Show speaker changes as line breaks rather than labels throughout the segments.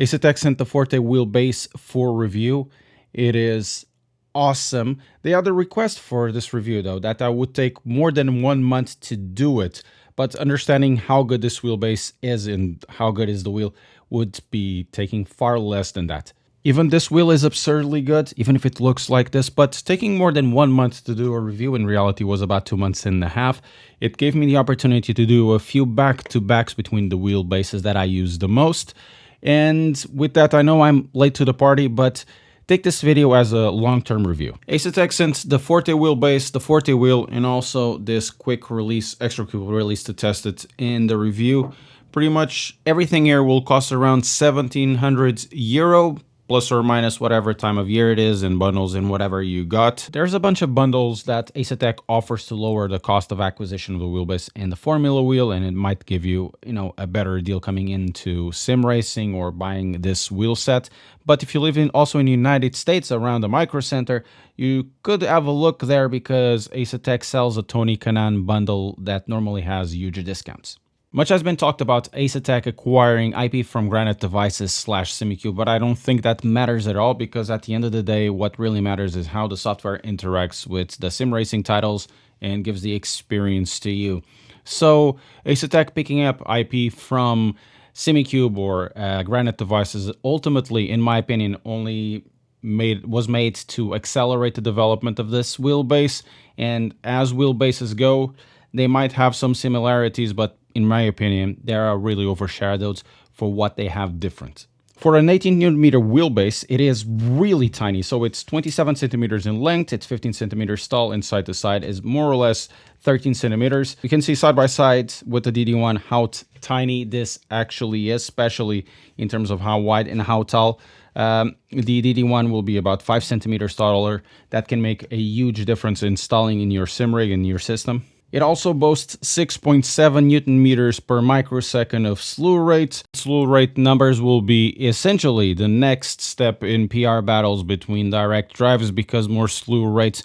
Asetek sent the Forte Wheelbase for review. It is awesome. They had a request for this review though, that I would take more than 1 month to do it. But understanding how good this wheelbase is and how good is the wheel would be taking far less than that. Even this wheel is absurdly good, even if it looks like this, but taking more than 1 month to do a review in reality was about 2 months and a half. It gave me the opportunity to do a few back-to-backs between the wheelbases that I use the most. And with that, I know I'm late to the party, but take this video as a long-term review. Asetek sent the Forte wheelbase, the Forte wheel, and also this quick release, extra quick release to test it in the review. Pretty much everything here will cost around 1,700 euro, plus or minus whatever time of year it is, and bundles and whatever you got. There's a bunch of bundles that Asetek offers to lower the cost of acquisition of the wheelbase and the Formula wheel, and it might give you, a better deal coming into sim racing or buying this wheel set. But if you live also in the United States around the Micro Center, you could have a look there because Asetek sells a Tony Kanaan bundle that normally has huge discounts. Much has been talked about Asetek acquiring IP from Granite Devices / SimiCube, but I don't think that matters at all because at the end of the day, what really matters is how the software interacts with the sim racing titles and gives the experience to you. So Asetek picking up IP from SimiCube or Granite Devices ultimately, in my opinion, only was made to accelerate the development of this wheelbase. And as wheelbases go, they might have some similarities, but in my opinion, they are really overshadowed for what they have different. For an 18mm wheelbase, it is really tiny. So it's 27 centimeters in length, it's 15 centimeters tall, and side to side is more or less 13 centimeters. You can see side by side with the DD1 how tiny this actually is, especially in terms of how wide and how tall. The DD1 will be about 5 centimeters taller. That can make a huge difference installing in your sim rig and your system. It also boasts 6.7 Newton meters per microsecond of slew rate. Slew rate numbers will be essentially the next step in PR battles between direct drives because more slew rates,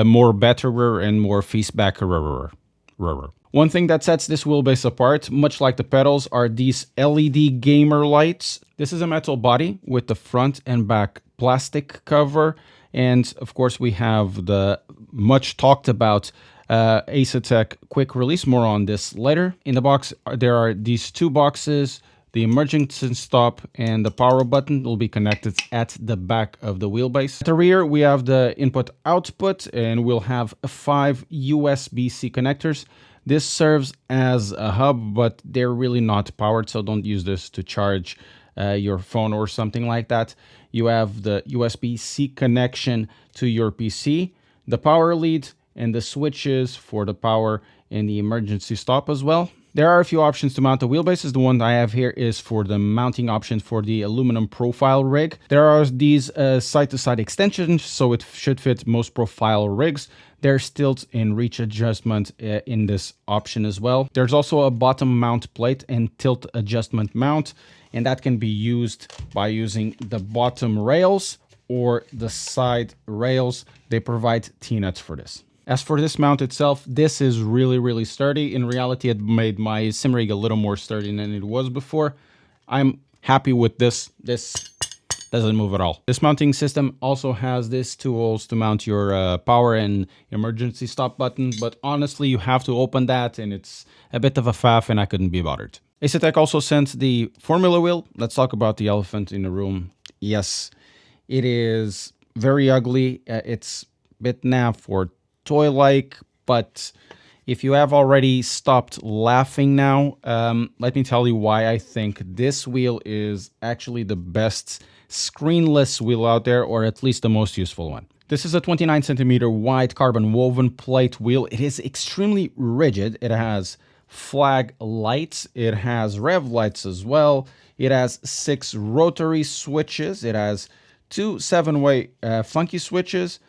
more betterer and more feastbackerer. One thing that sets this wheelbase apart, much like the pedals, are these LED gamer lights. This is a metal body with the front and back plastic cover. And of course we have the much talked about Asetek quick release, more on this later. In the box there are these two boxes, the emergency stop and the power button will be connected at the back of the wheelbase. At the rear we have the input output and we'll have 5 USB-C connectors. This serves as a hub, but they're really not powered, so don't use this to charge your phone or something like that. You have the USB-C connection to your PC, the power lead, and the switches for the power and the emergency stop as well. There are a few options to mount the wheelbases. The one I have here is for the mounting option for the aluminum profile rig. There are these side-to-side extensions, so it should fit most profile rigs. There's tilt and reach adjustment in this option as well. There's also a bottom mount plate and tilt adjustment mount, and that can be used by using the bottom rails or the side rails. They provide T-nuts for this. As for this mount itself, this is really sturdy. In reality, it made my sim rig a little more sturdy than it was before. I'm happy with this. This doesn't move at all. This mounting system also has these two holes to mount your power and emergency stop button, but honestly, you have to open that and it's a bit of a faff and I couldn't be bothered. Asetek also sent the Formula wheel. Let's talk about the elephant in the room. Yes, it is very ugly. It's a bit naff or toy-like, but if you have already stopped laughing now, let me tell you why I think this wheel is actually the best screenless wheel out there, or at least the most useful one. This is a 29 centimeter wide carbon woven plate wheel. It is extremely rigid. It has flag lights. It has rev lights as well. It has 6 rotary switches. It has 2 7-way funky switches,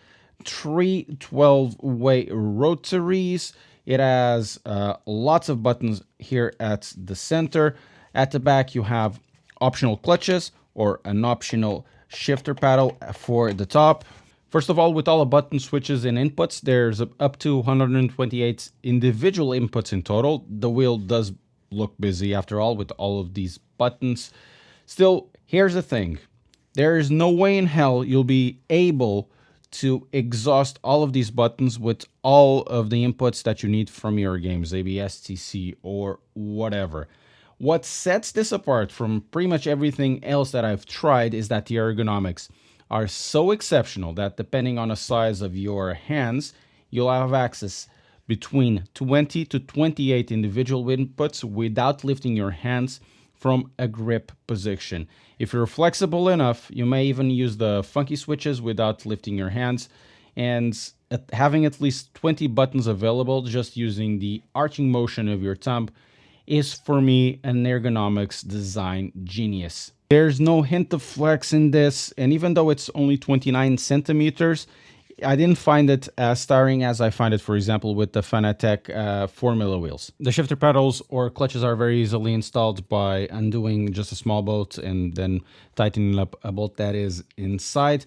3 12-way rotaries. It has lots of buttons here at the center. At the back, you have optional clutches or an optional shifter paddle for the top. First of all, with all the button switches and inputs, there's up to 128 individual inputs in total. The wheel does look busy after all with all of these buttons. Still, here's the thing. There is no way in hell you'll be able to exhaust all of these buttons with all of the inputs that you need from your games, ABS, TC, or whatever. What sets this apart from pretty much everything else that I've tried is that the ergonomics are so exceptional that depending on the size of your hands, you'll have access between 20 to 28 individual inputs without lifting your hands from a grip position. If you're flexible enough, you may even use the funky switches without lifting your hands, and having at least 20 buttons available just using the arching motion of your thumb is, for me, an ergonomics design genius. There's no hint of flex in this, and even though it's only 29 centimeters, I didn't find it as tiring as I find it, for example, with the Fanatec Formula wheels. The shifter pedals or clutches are very easily installed by undoing just a small bolt and then tightening up a bolt that is inside.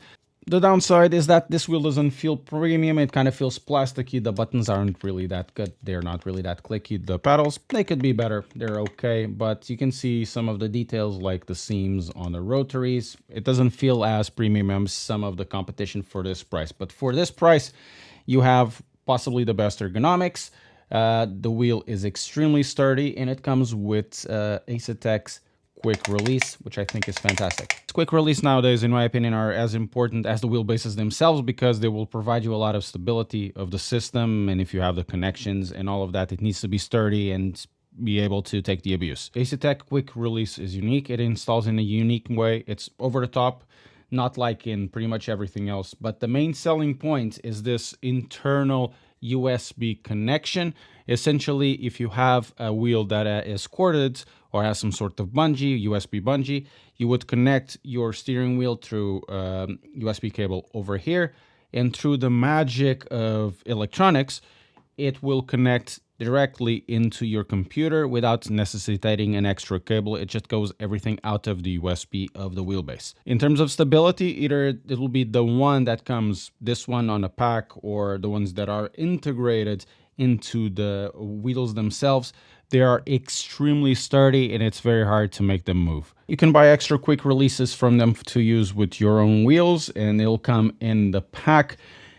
The downside is that this wheel doesn't feel premium. It kind of feels plasticky. The buttons aren't really that good. They're not really that clicky. The pedals, they could be better. They're okay, but you can see some of the details like the seams on the rotaries. It doesn't feel as premium as some of the competition for this price. But for this price, you have possibly the best ergonomics. The wheel is extremely sturdy, and it comes with Asetek's quick release, which I think is fantastic. Quick release nowadays, in my opinion, are as important as the wheelbases themselves because they will provide you a lot of stability of the system, and if you have the connections and all of that, it needs to be sturdy and be able to take the abuse. Asetek quick release is unique. It installs in a unique way. It's over the top, not like in pretty much everything else, but the main selling point is this internal USB connection. Essentially, if you have a wheel that is corded or has some sort of bungee, USB bungee, you would connect your steering wheel through USB cable over here, and through the magic of electronics, it will connect directly into your computer without necessitating an extra cable. It just goes everything out of the USB of the wheelbase. In terms of stability, either it will be the one that comes, this one on a pack, or the ones that are integrated into the wheels themselves. They are extremely sturdy and it's very hard to make them move. You can buy extra quick releases from them to use with your own wheels, and it'll come in the pack.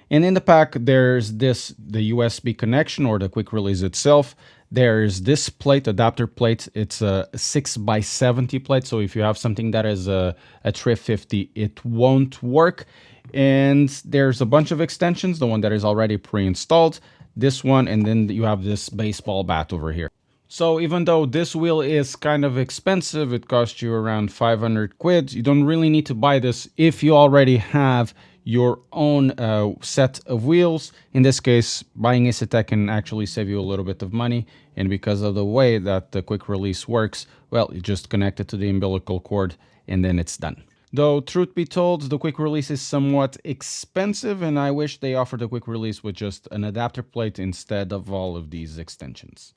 And in the pack, there's the USB connection or the quick release itself. There's this plate, adapter plate. It's a 6x70 plate. So if you have something that is a 350, it won't work. And there's a bunch of extensions, the one that is already pre-installed, this one, and then you have this baseball bat over here. So even though this wheel is kind of expensive, it costs you around 500 quid, you don't really need to buy this if you already have your own set of wheels. In this case, buying Asetek can actually save you a little bit of money, and because of the way that the quick release works, well, you just connect it to the umbilical cord and then it's done. Though, truth be told, the quick release is somewhat expensive, and I wish they offered a quick release with just an adapter plate instead of all of these extensions.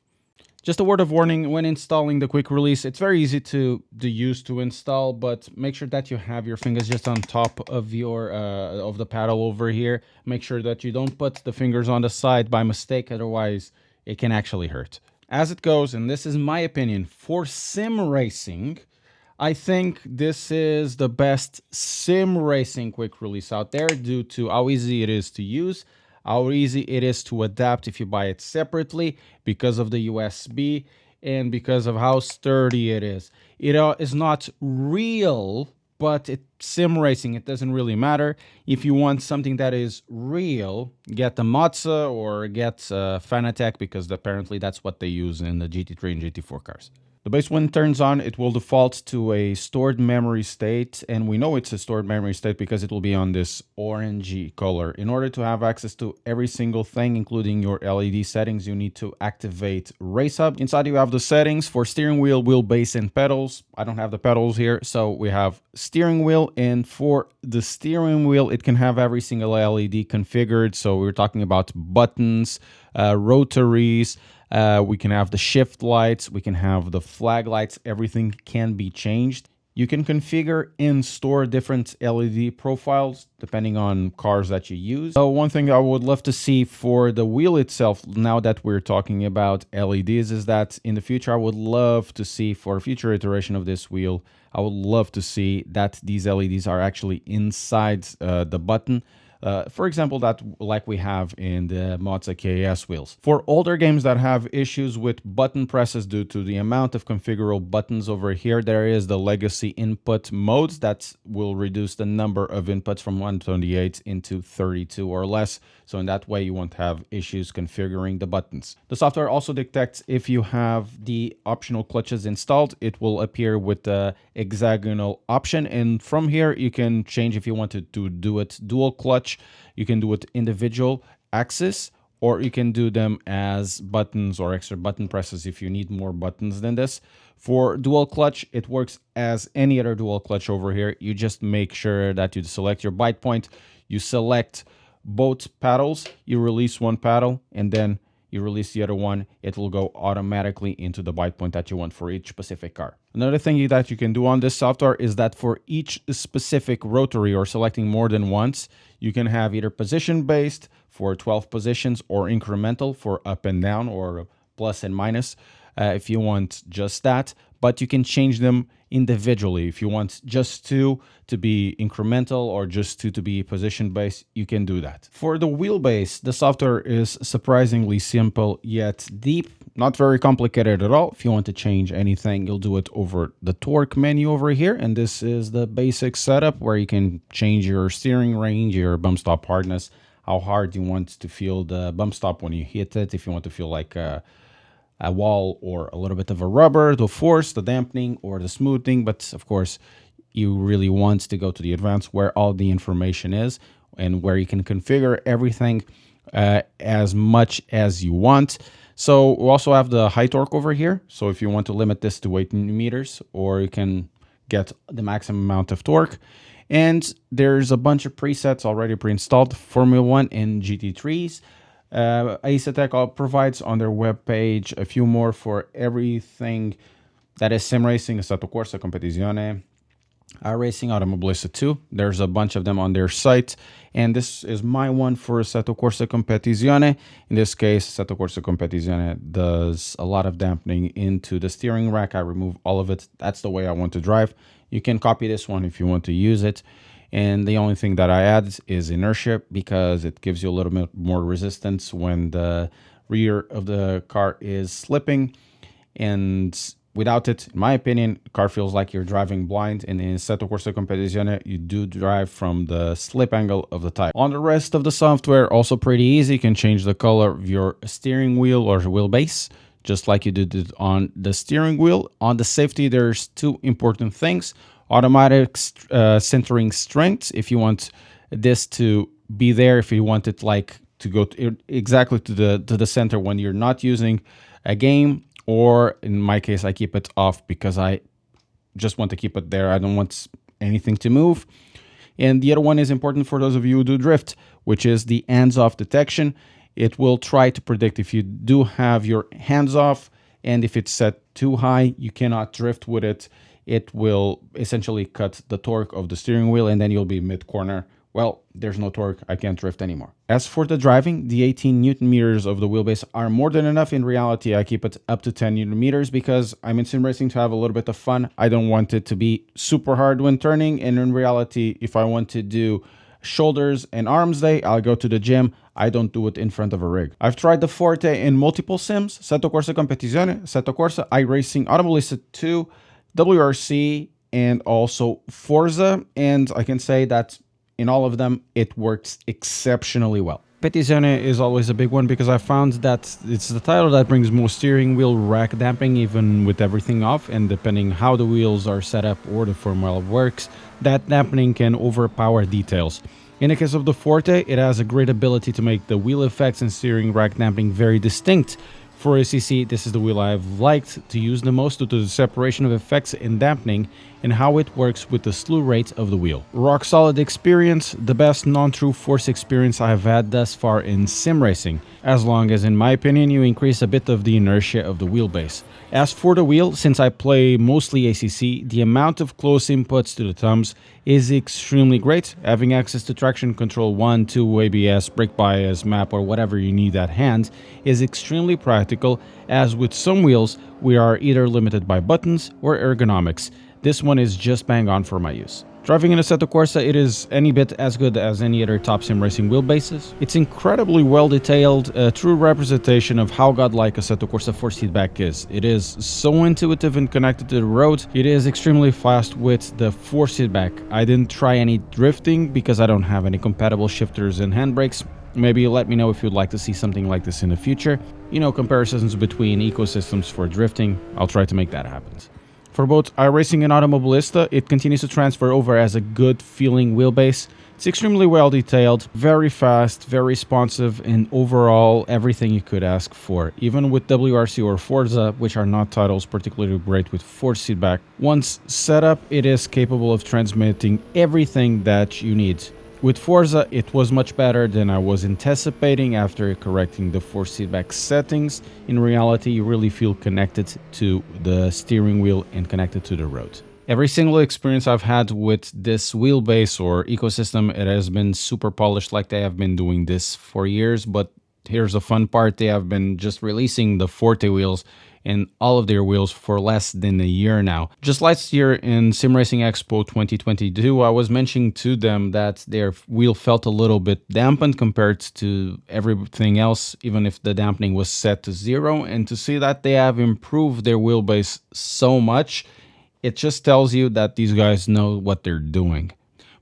Just a word of warning, when installing the quick release, it's very easy to use to install, but make sure that you have your fingers just on top of your of the paddle over here. Make sure that you don't put the fingers on the side by mistake, otherwise it can actually hurt. As it goes, and this is my opinion, for sim racing, I think this is the best sim racing quick release out there due to how easy it is to use, how easy it is to adapt if you buy it separately because of the USB, and because of how sturdy it is. It is not real, but it's sim racing. It doesn't really matter. If you want something that is real, get the Mazda or get Fanatec, because apparently that's what they use in the GT3 and GT4 cars. The base, when it turns on, it will default to a stored memory state, and we know it's a stored memory state because it will be on this orangey color. In order to have access to every single thing, including your LED settings, you need to activate RaceHub. Inside you have the settings for steering wheel, wheelbase, and pedals. I don't have the pedals here, so we have steering wheel, and for the steering wheel, it can have every single LED configured. So we're talking about buttons, rotaries, we can have the shift lights, we can have the flag lights, everything can be changed. You can configure and store different LED profiles depending on cars that you use. So one thing I would love to see for the wheel itself, now that we're talking about LEDs, is that in the future, I would love to see for a future iteration of this wheel, I would love to see that these LEDs are actually inside the button. For example, that like we have in the Mazda KS wheels. For older games that have issues with button presses due to the amount of configurable buttons over here, there is the legacy input modes that will reduce the number of inputs from 128 into 32 or less. So in that way, you won't have issues configuring the buttons. The software also detects if you have the optional clutches installed. It will appear with the hexagonal option. And from here, you can change if you wanted to do it dual clutch. You can do it individual axis, or you can do them as buttons or extra button presses if you need more buttons than this. For dual clutch, it works as any other dual clutch over here. You just make sure that you select your bite point, you select both paddles, you release one paddle, and then you release the other one. It will go automatically into the bite point that you want for each specific car. Another thing that you can do on this software is that for each specific rotary, or selecting more than once, you can have either position based for 12 positions, or incremental for up and down, or plus and minus if you want just that. But you can change them individually. If you want just 2 to be incremental or just 2 to be position based, you can do that. For the wheelbase, the software is surprisingly simple yet deep, not very complicated at all. If you want to change anything, you'll do it over the torque menu over here. And this is the basic setup where you can change your steering range, your bump stop hardness, how hard you want to feel the bump stop when you hit it. If you want to feel like a wall or a little bit of a rubber, the force, the dampening, or the smoothing. But of course, you really want to go to the advanced where all the information is and where you can configure everything as much as you want. So we also have the high torque over here. So if you want to limit this to 8 newton-meters, or you can get the maximum amount of torque. And there's a bunch of presets already pre-installed, Formula 1 and GT3s. Asetek provides on their webpage a few more for everything that is sim racing, Assetto Corsa, Competizione, Racing, Automobilista 2. There's a bunch of them on their site, and this is my one for Assetto Corsa Competizione. In this case, Assetto Corsa Competizione does a lot of dampening into the steering rack. I remove all of it. That's the way I want to drive. You can copy this one if you want to use it. And the only thing that I add is inertia, because it gives you a little bit more resistance when the rear of the car is slipping. And without it, in my opinion, the car feels like you're driving blind. And in Assetto Corsa Competizione, you do drive from the slip angle of the tire. On the rest of the software, also pretty easy. You can change the color of your steering wheel or wheelbase, just like you did it on the steering wheel. On the safety, there's 2 important things. Automatic centering strength, if you want this to be there, if you want it like to go exactly to the center when you're not using a game, or in my case, I keep it off because I just want to keep it there. I don't want anything to move. And the other one is important for those of you who do drift, which is the hands-off detection. It will try to predict if you do have your hands off, and if it's set too high, you cannot drift with it. It will essentially cut the torque of the steering wheel, and then you'll be mid-corner. Well, there's no torque, I can't drift anymore. As for the driving, the 18 newton-meters of the wheelbase are more than enough. In reality, I keep it up to 10 newton-meters because I'm in sim racing to have a little bit of fun. I don't want it to be super hard when turning, and in reality, if I want to do shoulders and arms day, I'll go to the gym. I don't do it in front of a rig. I've tried the Forte in multiple sims, Assetto Corsa Competizione, Assetto Corsa, iRacing, Automobilista 2, WRC, and also Forza, and I can say that in all of them, it works exceptionally well. Competizione is always a big one because I found that it's the title that brings most steering wheel rack damping, even with everything off, and depending how the wheels are set up or the firmware works, that dampening can overpower details. In the case of the Forte, it has a great ability to make the wheel effects and steering rack damping very distinct. For ACC, this is the wheel I've liked to use the most due to the separation of effects and dampening, and how it works with the slew rate of the wheel. Rock solid experience, the best non-true force experience I have had thus far in sim racing, as long as in my opinion you increase a bit of the inertia of the wheelbase. As for the wheel, since I play mostly ACC, the amount of close inputs to the thumbs is extremely great. Having access to traction control 1, 2, ABS, brake bias, map, or whatever you need at hand is extremely practical, as with some wheels we are either limited by buttons or ergonomics. This one is just bang on for my use. Driving in Asetek Forte, it is any bit as good as any other top sim racing wheelbases. It's incredibly well detailed, a true representation of how godlike Asetek Forte force feedback is. It is so intuitive and connected to the road. It is extremely fast with the force feedback. I didn't try any drifting because I don't have any compatible shifters and handbrakes. Maybe let me know if you'd like to see something like this in the future. You know, comparisons between ecosystems for drifting. I'll try to make that happen. For both iRacing and Automobilista, it continues to transfer over as a good feeling wheelbase. It's extremely well detailed, very fast, very responsive, and overall everything you could ask for. Even with WRC or Forza, which are not titles particularly great with force feedback, once set up, it is capable of transmitting everything that you need. With Forza, it was much better than I was anticipating after correcting the force feedback settings. In reality, you really feel connected to the steering wheel and connected to the road. Every single experience I've had with this wheelbase or ecosystem, it has been super polished, like they have been doing this for years. But here's the fun part, they have been just releasing the Forte wheels and all of their wheels for less than a year now. Just last year in Sim Racing Expo 2022, I was mentioning to them that their wheel felt a little bit dampened compared to everything else, even if the dampening was set to 0. And to see that they have improved their wheelbase so much, it just tells you that these guys know what they're doing.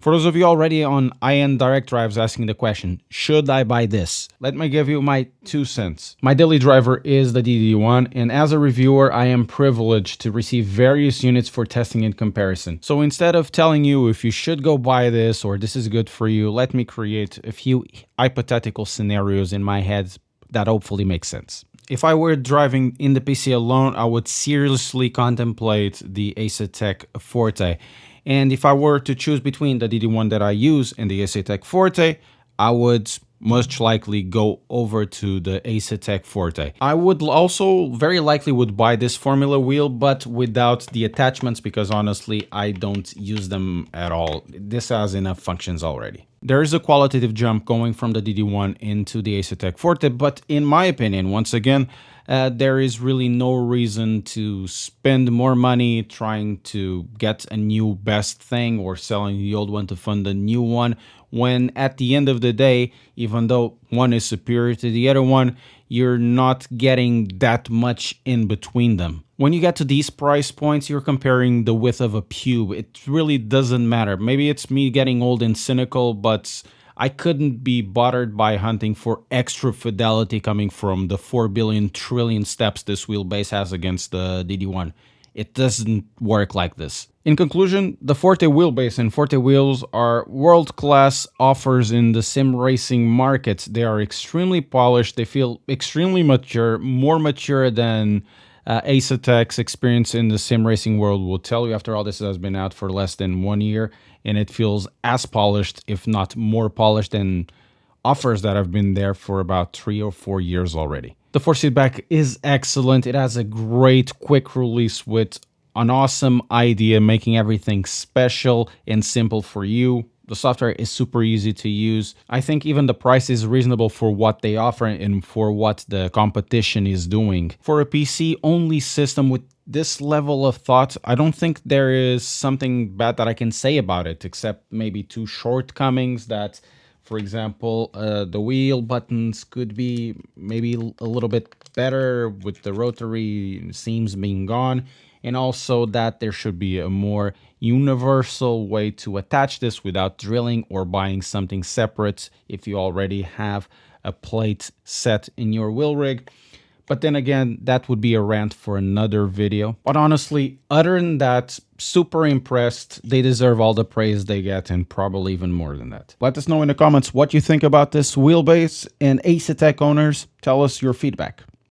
For those of you already on IN direct drives asking the question, should I buy this? Let me give you my 2 cents. My daily driver is the DD1, and as a reviewer, I am privileged to receive various units for testing and comparison. So instead of telling you if you should go buy this or this is good for you, let me create a few hypothetical scenarios in my head that hopefully make sense. If I were driving in the PC alone, I would seriously contemplate the Asetek Forte. And if I were to choose between the DD1 that I use and the Asetek Forte, I would most likely go over to the Asetek Forte. I would also very likely would buy this formula wheel, but without the attachments, because honestly, I don't use them at all. This has enough functions already. There is a qualitative jump going from the DD1 into the Asetek Forte, but in my opinion, once again, there is really no reason to spend more money trying to get a new best thing or selling the old one to fund a new one, when at the end of the day, even though one is superior to the other one, you're not getting that much in between them. When you get to these price points, you're comparing the width of a pube. It really doesn't matter. Maybe it's me getting old and cynical, but I couldn't be bothered by hunting for extra fidelity coming from the 4 billion trillion steps this wheelbase has against the DD1. It doesn't work like this. In conclusion, the Forte wheelbase and Forte wheels are world-class offers in the sim racing market. They are extremely polished. They feel extremely mature, more mature than Asetek's experience in the sim racing world will tell you. After all, this has been out for less than 1 year, and it feels as polished, if not more polished, than offers that have been there for about 3 or 4 years already. The force feedback is excellent. It has a great quick release with an awesome idea, making everything special and simple for you. The software is super easy to use. I think even the price is reasonable for what they offer and for what the competition is doing. For a PC-only system with this level of thought, I don't think there is something bad that I can say about it, except maybe 2 shortcomings that, for example, the wheel buttons could be maybe a little bit better with the rotary seams being gone, and also that there should be a more universal way to attach this without drilling or buying something separate if you already have a plate set in your wheel rig. But then again, that would be a rant for another video. But honestly, other than that, super impressed. They deserve all the praise they get and probably even more than that. Let us know in the comments what you think about this wheelbase, and Asetek owners, tell us your feedback.